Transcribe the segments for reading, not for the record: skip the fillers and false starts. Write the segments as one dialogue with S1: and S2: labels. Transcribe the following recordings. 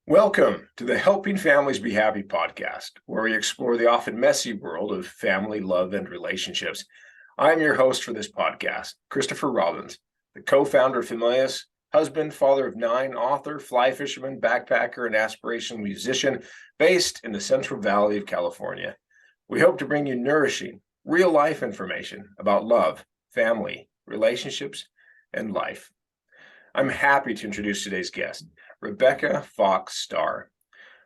S1: Welcome to the Helping Families Be Happy podcast, where we explore the often messy world of family, love, and relationships. I'm your host for this podcast, Christopher Robbins, the co-founder of Familias, husband, father of 9, author, fly fisherman, backpacker, and aspirational musician based in the Central Valley of California. We hope to bring you nourishing, real-life information about love, family, relationships, and life. I'm happy to introduce today's guest, Rebecca Fox Starr.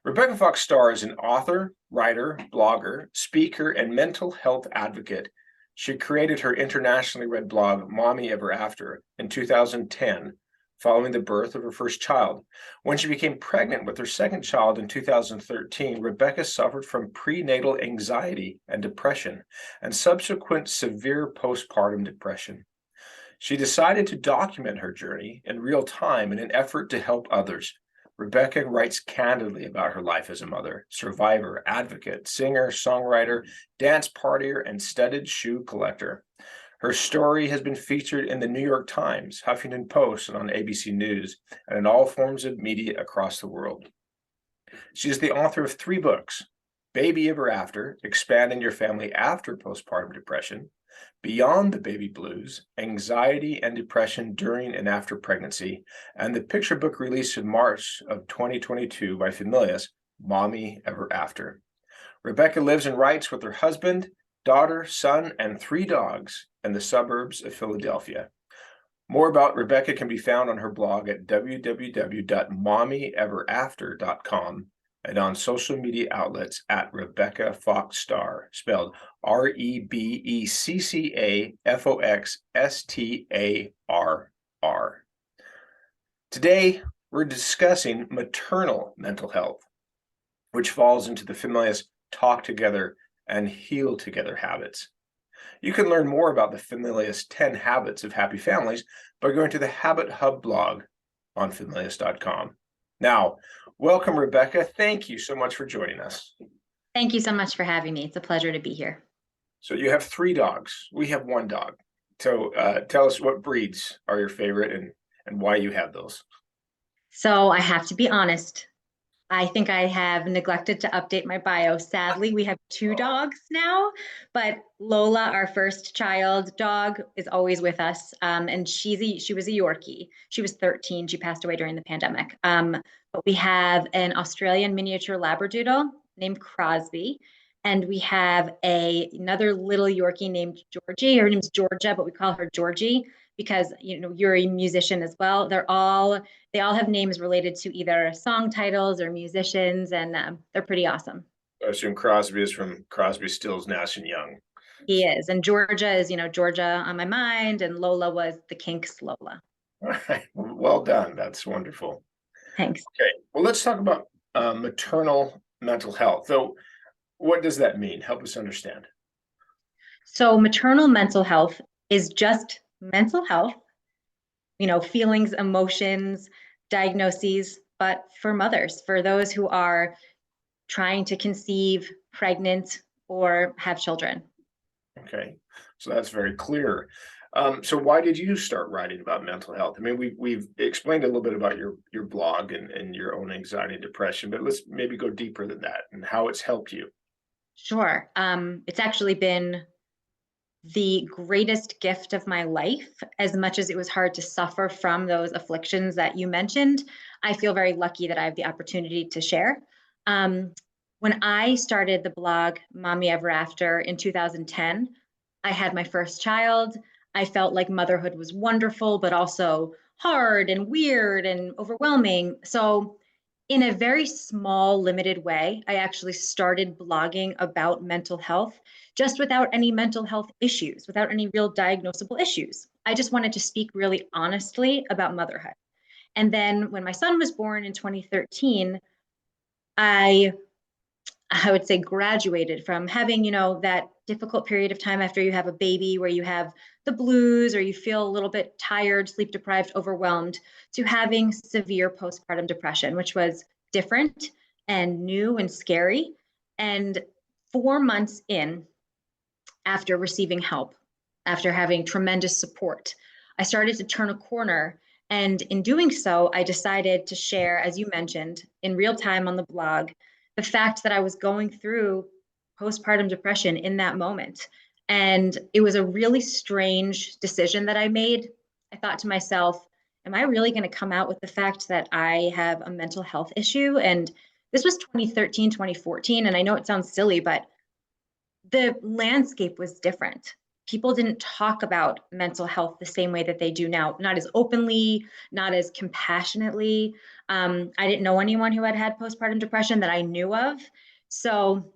S1: Rebecca Fox Starr is an author, writer, blogger, speaker, and mental health advocate. She created her internationally read blog, Mommy Ever After, in 2010, following the birth of her first child. When she became pregnant with her second child in 2013, Rebecca suffered from prenatal anxiety and depression and subsequent severe postpartum depression. She decided to document her journey in real time in an effort to help others. Rebecca writes candidly about her life as a mother, survivor, advocate, singer, songwriter, dance partier, and studded shoe collector. Her story has been featured in the New York Times, Huffington Post, and on ABC News, and in all forms of media across the world. She is the author of 3 books: Baby Ever After, Expanding Your Family After Postpartum Depression; Beyond the Baby Blues, Anxiety and Depression During and After Pregnancy; and the picture book released in March of 2022 by Familias, Mommy Ever After. Rebecca lives and writes with her husband, daughter, son, and 3 dogs in the suburbs of Philadelphia. More about Rebecca can be found on her blog at www.mommyeverafter.com and on social media outlets at Rebecca Fox Starr, spelled REBECCAFOXSTARR. Today, we're discussing maternal mental health, which falls into the Familias Talk Together and Heal Together habits. You can learn more about the Familias 10 Habits of Happy Families by going to the Habit Hub blog on familias.com. Now, welcome, Rebecca. Thank you so much for joining us.
S2: Thank you so much for having me. It's a pleasure to be here.
S1: So you have 3 dogs. We have 1 dog. So tell us what breeds are your favorite and why you have those.
S2: So I have to be honest. I think I have neglected to update my bio. Sadly, we have 2 dogs now, but Lola, our first child dog, is always with us. And she was a Yorkie. She was 13. She passed away during the pandemic. But we have an Australian miniature Labradoodle named Crosby. And we have another little Yorkie named Georgie. Her name's Georgia, but we call her Georgie because you're a musician as well. They all have names related to either song titles or musicians, and they're pretty awesome.
S1: I assume Crosby is from Crosby, Stills, Nash and Young.
S2: He is, and Georgia is Georgia on my mind, and Lola was the Kinks' Lola.
S1: All right, well done. That's wonderful.
S2: Thanks.
S1: Okay, well, let's talk about maternal mental health. So what does that mean? Help us understand.
S2: So maternal mental health is just mental health, feelings, emotions, diagnoses, but for mothers, for those who are trying to conceive, pregnant, or have children.
S1: Okay, so that's very clear. So why did you start writing about mental health? I mean, we've explained a little bit about your blog and your own anxiety and depression, but let's maybe go deeper than that and how it's helped you.
S2: Sure. It's actually been the greatest gift of my life. As much as it was hard to suffer from those afflictions that you mentioned, I feel very lucky that I have the opportunity to share. When I started the blog Mommy Ever After in 2010, I had my first child. I felt like motherhood was wonderful, but also hard and weird and overwhelming. So in a very small, limited way, I actually started blogging about mental health, just without any mental health issues, without any real diagnosable issues. I just wanted to speak really honestly about motherhood. And then when my son was born in 2013, I would say graduated from having, that difficult period of time after you have a baby where you have the blues or you feel a little bit tired, sleep deprived, overwhelmed, to having severe postpartum depression, which was different and new and scary. And 4 months in, after receiving help, after having tremendous support, I started to turn a corner And in doing so, I decided to share, as you mentioned, in real time on the blog, the fact that I was going through postpartum depression in that moment. And it was a really strange decision that I made. I thought to myself, am I really going to come out with the fact that I have a mental health issue? And this was 2013, 2014. And I know it sounds silly, but the landscape was different. People didn't talk about mental health the same way that they do now, not as openly, not as compassionately. I didn't know anyone who had had postpartum depression that I knew of. So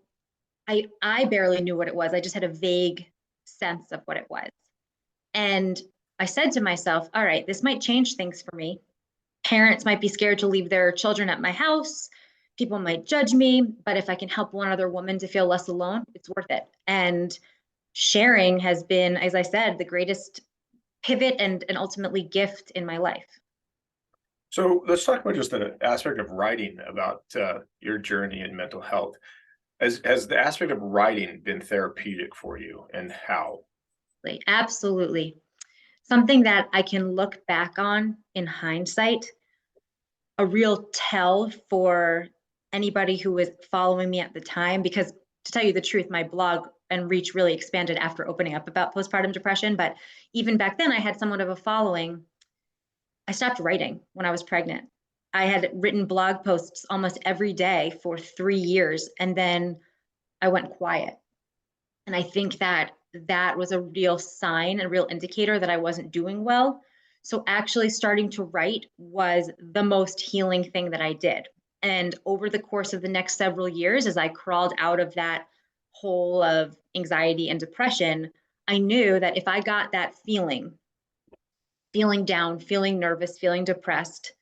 S2: I barely knew what it was. I just had a vague sense of what it was. And I said to myself, all right, this might change things for me. Parents might be scared to leave their children at my house. People might judge me, but if I can help one other woman to feel less alone, it's worth it. And sharing has been, as I said, the greatest pivot and ultimately gift in my life.
S1: So let's talk about just the aspect of writing about your journey in mental health. Has the aspect of writing been therapeutic for you, and how?
S2: Like, absolutely. Something that I can look back on in hindsight, a real tell for anybody who was following me at the time, because to tell you the truth, my blog and reach really expanded after opening up about postpartum depression. But even back then, I had somewhat of a following. I stopped writing when I was pregnant. I had written blog posts almost every day for 3 years, and then I went quiet. And I think that that was a real sign, a real indicator that I wasn't doing well. So actually starting to write was the most healing thing that I did. And over the course of the next several years, as I crawled out of that hole of anxiety and depression, I knew that if I got that feeling down, feeling nervous, feeling depressed,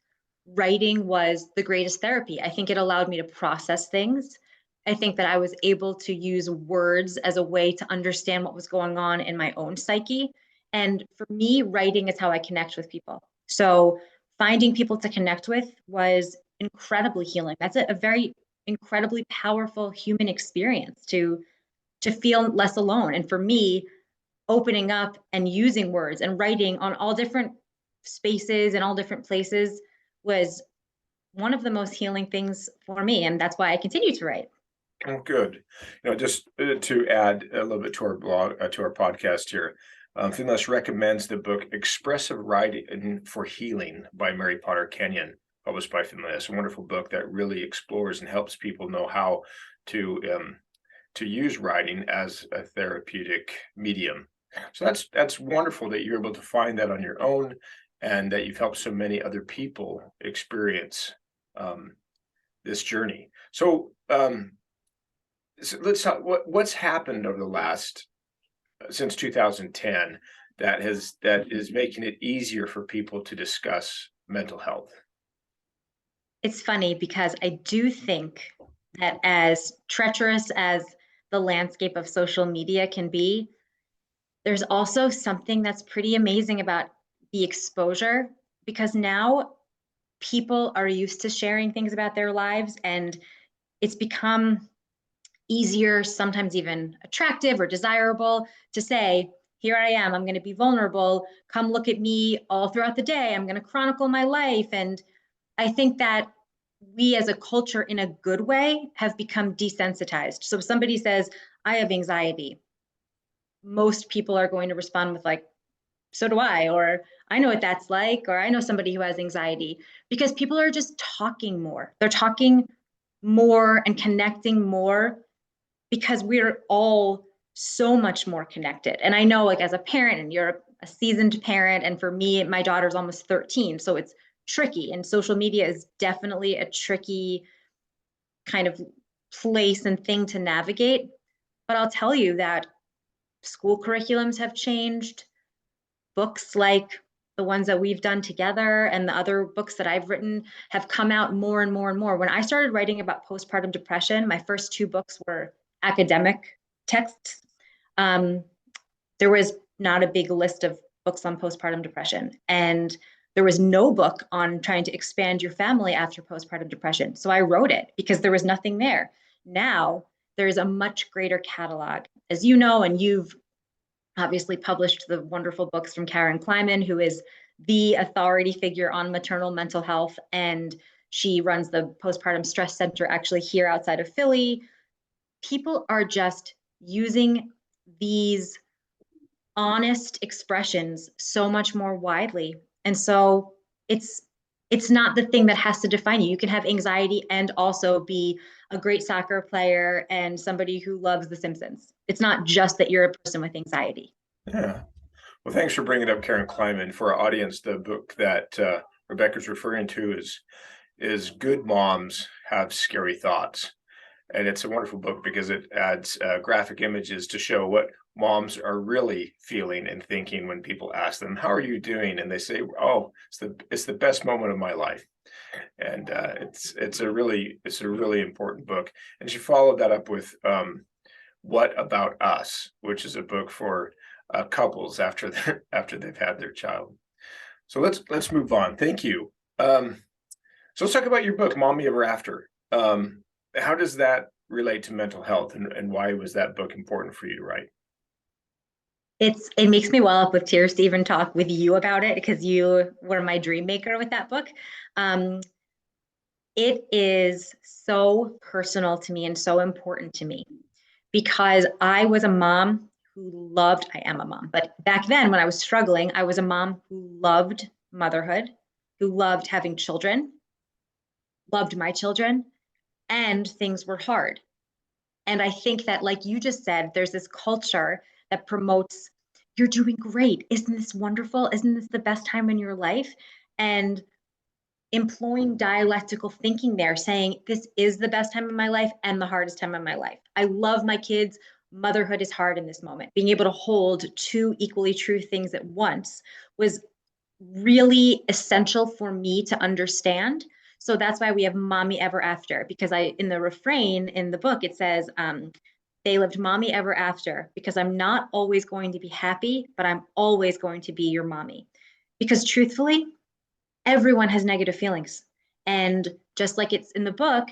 S2: writing was the greatest therapy. I think it allowed me to process things. I think that I was able to use words as a way to understand what was going on in my own psyche. And for me, writing is how I connect with people. So finding people to connect with was incredibly healing. That's a very incredibly powerful human experience to feel less alone. And for me, opening up and using words and writing on all different spaces and all different places was one of the most healing things for me. And that's why I continue to write.
S1: Oh, good. Just to add a little bit to our blog, to our podcast here, Finless recommends the book Expressive Writing for Healing by Mary Potter Kenyon, published by Finless. A wonderful book that really explores and helps people know how to use writing as a therapeutic medium. So that's wonderful that you're able to find that on your own, and that you've helped so many other people experience um, this journey. So let's talk what's happened over the last since 2010 that is making it easier for people to discuss mental health.
S2: It's funny because I do think that as treacherous as the landscape of social media can be, there's also something that's pretty amazing about the exposure because now people are used to sharing things about their lives and it's become easier, sometimes even attractive or desirable to say, here I am, I'm going to be vulnerable. Come look at me all throughout the day. I'm going to chronicle my life. And I think that we as a culture, in a good way, have become desensitized. So if somebody says, I have anxiety, most people are going to respond with, like, so do I, or I know what that's like, or I know somebody who has anxiety, because people are just talking more. They're talking more and connecting more because we're all so much more connected. And I know, like, as a parent, and you're a seasoned parent, and for me, my daughter's almost 13, so it's tricky. And social media is definitely a tricky kind of place and thing to navigate. But I'll tell you that school curriculums have changed. Books like the ones that we've done together and the other books that I've written have come out more and more and more. When I started writing about postpartum depression, my first two books were academic texts. Um, there was not a big list of books on postpartum depression. And there was no book on trying to expand your family after postpartum depression. So I wrote it because there was nothing there. Now there's a much greater catalog. As you know, and you've obviously published the wonderful books from Karen Kleiman, who is the authority figure on maternal mental health. And she runs the postpartum stress center actually here outside of Philly. People are just using these honest expressions so much more widely. And so it's not the thing that has to define you. You can have anxiety and also be a great soccer player and somebody who loves The Simpsons. It's not just that you're a person with anxiety.
S1: Yeah. Well, thanks for bringing up Karen Kleiman. For our audience, the book that Rebecca's referring to is Good Moms Have Scary Thoughts. And it's a wonderful book because it adds graphic images to show what moms are really feeling and thinking when people ask them, "How are you doing?" And they say, "Oh, it's the best moment of my life." And it's a really important book. And she followed that up with "What About Us," which is a book for couples after after they've had their child. So let's move on. Thank you. So let's talk about your book, Mommy Ever After. How does that relate to mental health, and why was that book important for you to write?
S2: It makes me well up with tears to even talk with you about it because you were my dream maker with that book. Um, it is so personal to me and so important to me because I was a mom who loved, I am a mom, but back then when I was struggling, I was a mom who loved motherhood, who loved having children, loved my children, and things were hard. And I think that, like you just said, there's this culture that promotes, you're doing great. Isn't this wonderful? Isn't this the best time in your life? And employing dialectical thinking there, saying, this is the best time of my life and the hardest time of my life. I love my kids. Motherhood is hard in this moment. Being able to hold two equally true things at once was really essential for me to understand. So that's why we have Mommy Ever After, because in the refrain in the book, it says, they lived mommy ever after because I'm not always going to be happy, but I'm always going to be your mommy. Because truthfully, everyone has negative feelings. And just like it's in the book,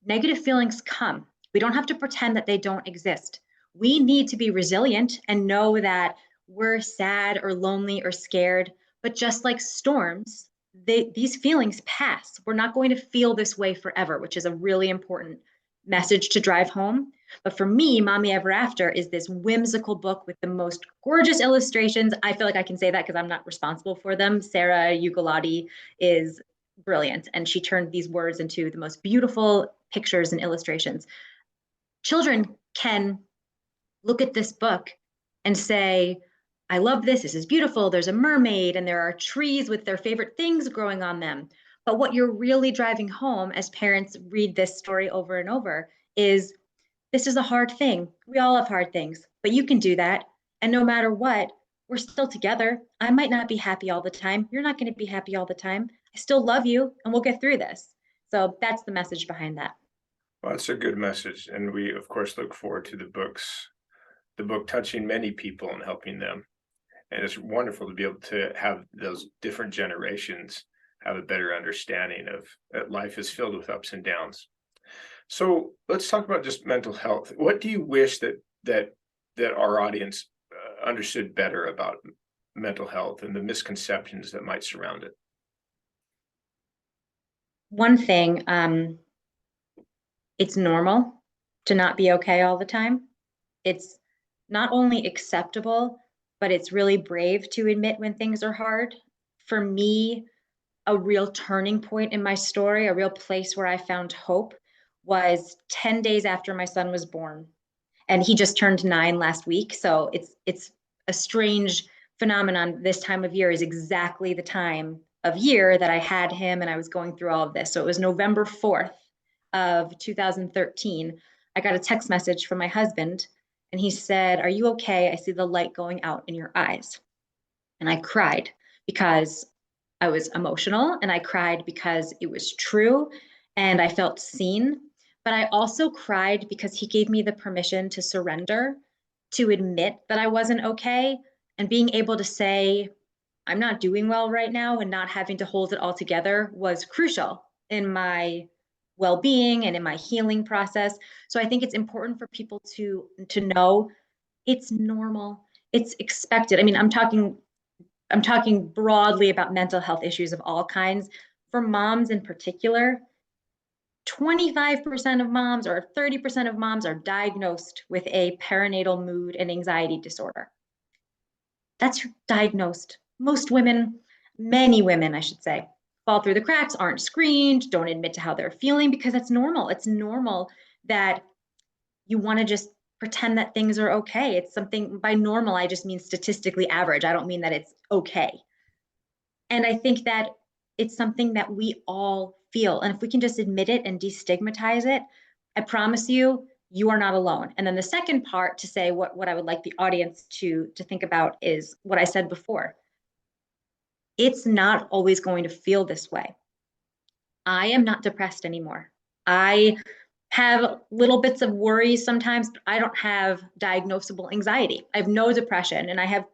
S2: negative feelings come. We don't have to pretend that they don't exist. We need to be resilient and know that we're sad or lonely or scared. But just like storms, these feelings pass. We're not going to feel this way forever, which is a really important message to drive home. But for me, Mommy Ever After is this whimsical book with the most gorgeous illustrations. I feel like I can say that because I'm not responsible for them. Sarah Ugolotti is brilliant, and she turned these words into the most beautiful pictures and illustrations. Children can look at this book and say, I love this. This is beautiful. There's a mermaid and there are trees with their favorite things growing on them. But what you're really driving home as parents read this story over and over is this is a hard thing. We all have hard things, but you can do that. And no matter what, we're still together. I might not be happy all the time. You're not going to be happy all the time. I still love you and we'll get through this. So that's the message behind that.
S1: Well, that's a good message, and we of course look forward to the book touching many people and helping them. And it's wonderful to be able to have those different generations have a better understanding of that life is filled with ups and downs. So let's talk about just mental health. What do you wish that our audience understood better about mental health and the misconceptions that might surround it?
S2: One thing, it's normal to not be okay all the time. It's not only acceptable, but it's really brave to admit when things are hard. For me, a real turning point in my story, a real place where I found hope was 10 days after my son was born. And he just turned 9 last week. So it's a strange phenomenon. This time of year is exactly the time of year that I had him and I was going through all of this. So it was November 4th of 2013. I got a text message from my husband and he said, "Are you okay? I see the light going out in your eyes." And I cried because I was emotional and I cried because it was true and I felt seen. But I also cried because he gave me the permission to surrender, to admit that I wasn't okay, and being able to say, I'm not doing well right now and not having to hold it all together was crucial in my well-being and in my healing process. So I think it's important for people to know it's normal, it's expected. I mean, I'm talking I'm talking broadly about mental health issues of all kinds. For moms in particular, 25% of moms or 30% of moms are diagnosed with a perinatal mood and anxiety disorder. That's diagnosed. Most women, many women, I should say, fall through the cracks, aren't screened, don't admit to how they're feeling because it's normal. It's normal that you want to just pretend that things are okay. It's something by normal, I just mean statistically average. I don't mean that it's okay. And I think that it's something that we all feel. And if we can just admit it and destigmatize it, I promise you, you are not alone. And then the second part to say what I would like the audience to think about is what I said before. It's not always going to feel this way. I am not depressed anymore. I have little bits of worry sometimes, but I don't have diagnosable anxiety. I have no depression, and I have,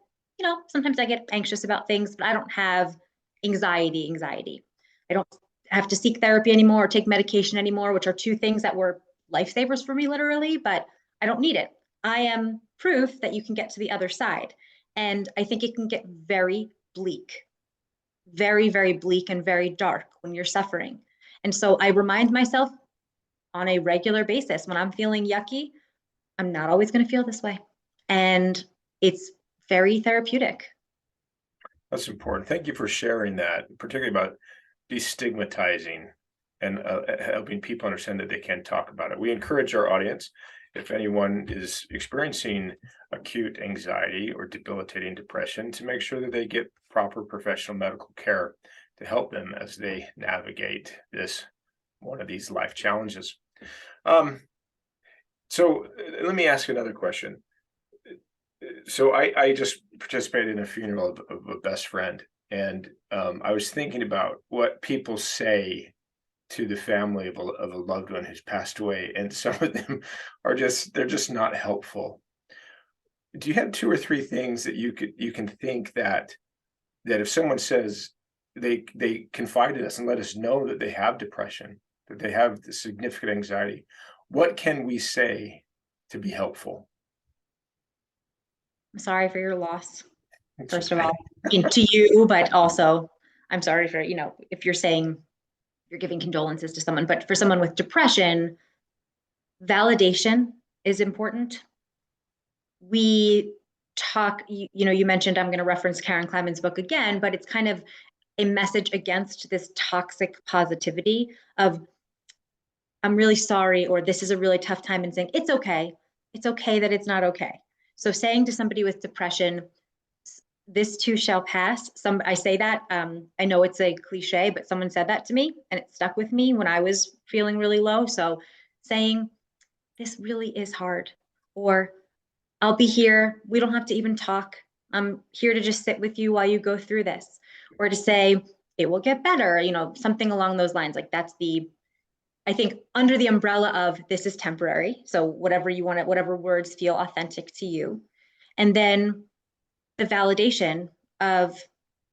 S2: sometimes I get anxious about things, but I don't have anxiety. I don't have to seek therapy anymore or take medication anymore, which are two things that were lifesavers for me, literally, but I don't need it. I am proof that you can get to the other side. And I think it can get very bleak, very, very bleak and very dark when you're suffering. And so I remind myself on a regular basis when I'm feeling yucky, I'm not always going to feel this way. And it's very therapeutic.
S1: That's important. Thank you for sharing that, particularly about destigmatizing and helping people understand that they can talk about it. We encourage our audience, if anyone is experiencing acute anxiety or debilitating depression, to make sure that they get proper professional medical care to help them as they navigate one of these life challenges. So let me ask another question. So I just participated in a funeral of a best friend, and I was thinking about what people say to the family of a loved one who's passed away, and some of them they're just not helpful. Do you have two or three things that you can think that if someone says they confide in us and let us know that they have depression, that they have the significant anxiety, what can we say to be helpful?
S2: I'm sorry for your loss,
S1: It's
S2: first of
S1: okay.
S2: all, to you, but also I'm sorry for, if you're saying you're giving condolences to someone, but for someone with depression, validation is important. We talk, you mentioned, I'm going to reference Karen Kleiman's book again, but it's kind of a message against this toxic positivity of, I'm really sorry, or this is a really tough time, and saying, it's okay. It's okay that it's not okay. So saying to somebody with depression, this too shall pass. I say that, I know it's a cliche, but someone said that to me and it stuck with me when I was feeling really low. So saying, this really is hard, or I'll be here. We don't have to even talk. I'm here to just sit with you while you go through this, or to say, it will get better, something along those lines. Like I think under the umbrella of this is temporary. So whatever you want, whatever words feel authentic to you. And then the validation of,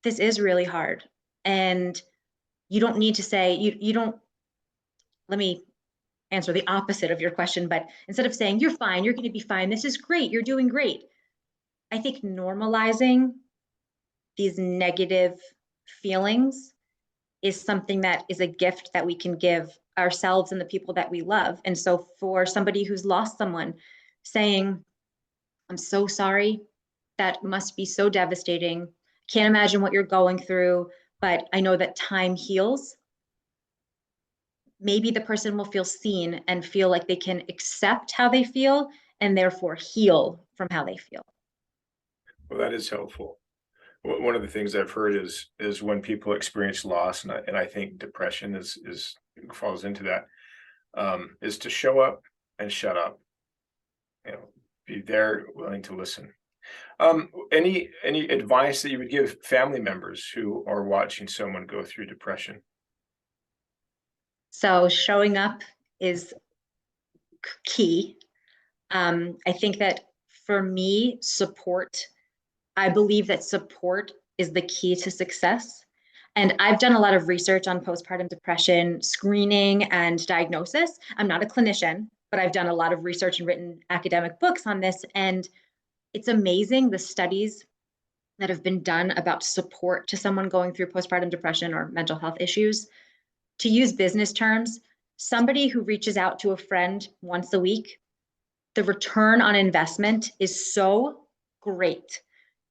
S2: this is really hard. And you don't need to say, you don't, let me answer the opposite of your question, but instead of saying, you're fine, you're going to be fine, this is great, you're doing great. I think normalizing these negative feelings is something that is a gift that we can give ourselves and the people that we love. And so for somebody who's lost someone, saying, I'm so sorry, that must be so devastating. Can't imagine what you're going through, but I know that time heals. Maybe the person will feel seen and feel like they can accept how they feel and therefore heal from how they feel.
S1: Well, that is helpful. One of the things I've heard is when people experience loss, and I think depression is falls into that, is to show up and shut up. Be there, willing to listen. Any advice that you would give family members who are watching someone go through depression?
S2: So showing up is key. I think that for me, I believe that support is the key to success. And I've done a lot of research on postpartum depression screening and diagnosis. I'm not a clinician, but I've done a lot of research and written academic books on this. And it's amazing the studies that have been done about support to someone going through postpartum depression or mental health issues. To use business terms, somebody who reaches out to a friend once a week, the return on investment is so great.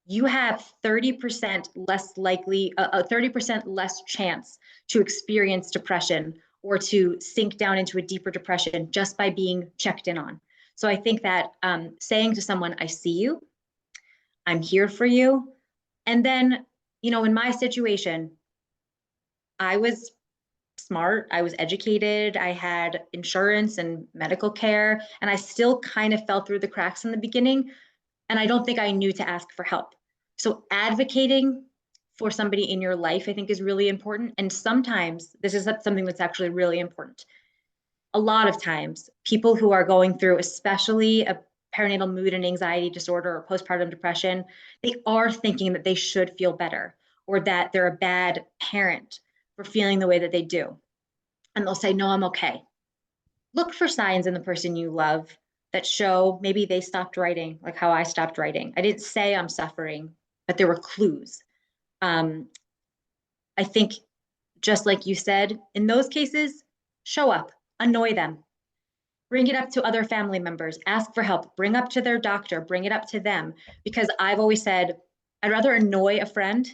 S2: You have 30% less likely, 30% less chance to experience depression or to sink down into a deeper depression just by being checked in on. So I think that saying to someone, I see you, I'm here for you. And then, in my situation, I was smart, I was educated, I had insurance and medical care, and I still kind of fell through the cracks in the beginning. And I don't think I knew to ask for help. So advocating for somebody in your life, I think, is really important. And sometimes this is something that's actually really important. A lot of times, people who are going through, especially a perinatal mood and anxiety disorder or postpartum depression, they are thinking that they should feel better or that they're a bad parent for feeling the way that they do. And they'll say, no, I'm okay. Look for signs in the person you love that show maybe they stopped writing, like how I stopped writing. I didn't say I'm suffering, but there were clues. I think, just like you said, in those cases, show up, annoy them, bring it up to other family members, ask for help, bring up to their doctor, bring it up to them. Because I've always said, I'd rather annoy a friend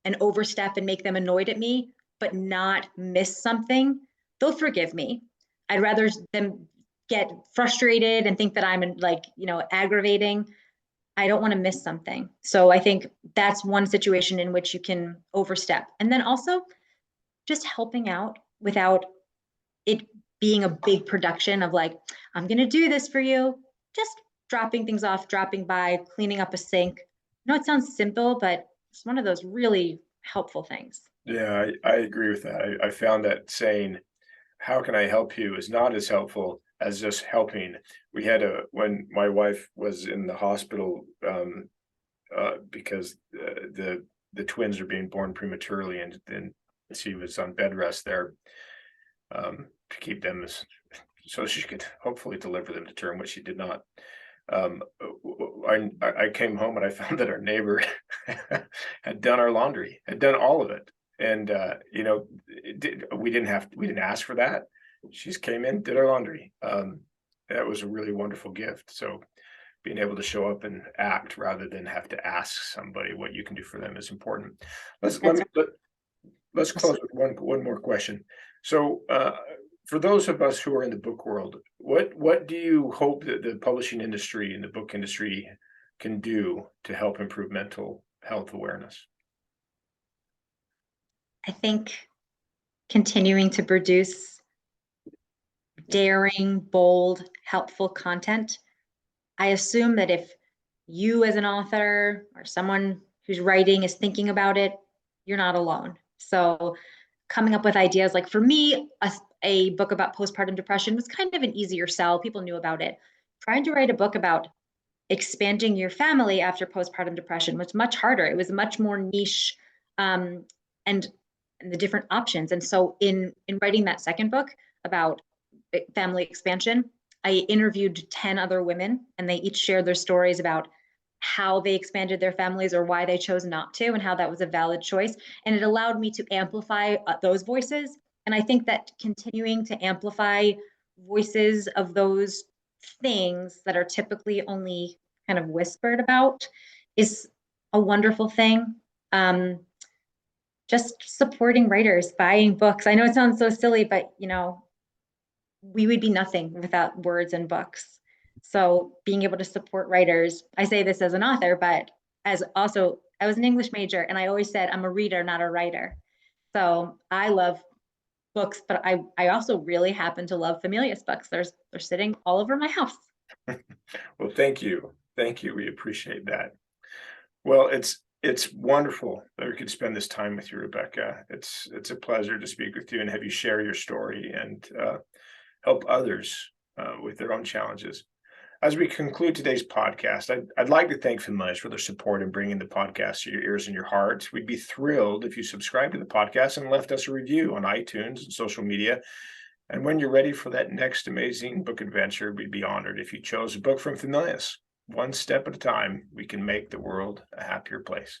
S2: and overstep and make them annoyed at me, but not miss something. They'll forgive me. I'd rather them get frustrated and think that I'm like, aggravating. I don't want to miss something. So I think that's one situation in which you can overstep. And then also just helping out without it being a big production of like, I'm going to do this for you. Just dropping things off, dropping by, cleaning up a sink. It sounds simple, but it's one of those really helpful things.
S1: Yeah, I agree with that. I found that saying, how can I help you, is not as helpful as just helping. When my wife was in the hospital, because the twins are being born prematurely, and then she was on bed rest there, to keep them so she could hopefully deliver them to term, which she did not. I came home and I found that our neighbor had done our laundry, had done all of it. And, we didn't ask for that. She just came in, did our laundry. That was a really wonderful gift. So being able to show up and act rather than have to ask somebody what you can do for them is important. Let's close with one more question. So, for those of us who are in the book world, what do you hope that the publishing industry and the book industry can do to help improve mental health awareness?
S2: I think continuing to produce daring, bold, helpful content. I assume that if you as an author or someone who's writing is thinking about it, you're not alone. So coming up with ideas, like for me, a book about postpartum depression was kind of an easier sell. People knew about it. Trying to write a book about expanding your family after postpartum depression was much harder. It was much more niche, and the different options. And so in writing that second book about family expansion, I interviewed 10 other women, and they each shared their stories about how they expanded their families or why they chose not to, and how that was a valid choice. And it allowed me to amplify those voices. And I think that continuing to amplify voices of those things that are typically only kind of whispered about is a wonderful thing. Just supporting writers, buying books. I know it sounds so silly, but we would be nothing without words and books. So being able to support writers, I say this as an author, but as also, I was an English major, and I always said I'm a reader, not a writer. So I love books, but I also really happen to love Familius books. They're sitting all over my house.
S1: Well, thank you. Thank you. We appreciate that. Well, it's wonderful that we could spend this time with you, Rebecca. It's a pleasure to speak with you and have you share your story and help others with their own challenges. As we conclude today's podcast, I'd like to thank Familius for their support in bringing the podcast to your ears and your hearts. We'd be thrilled if you subscribed to the podcast and left us a review on iTunes and social media. And when you're ready for that next amazing book adventure, we'd be honored if you chose a book from Familius. one step at a time, we can make the world a happier place.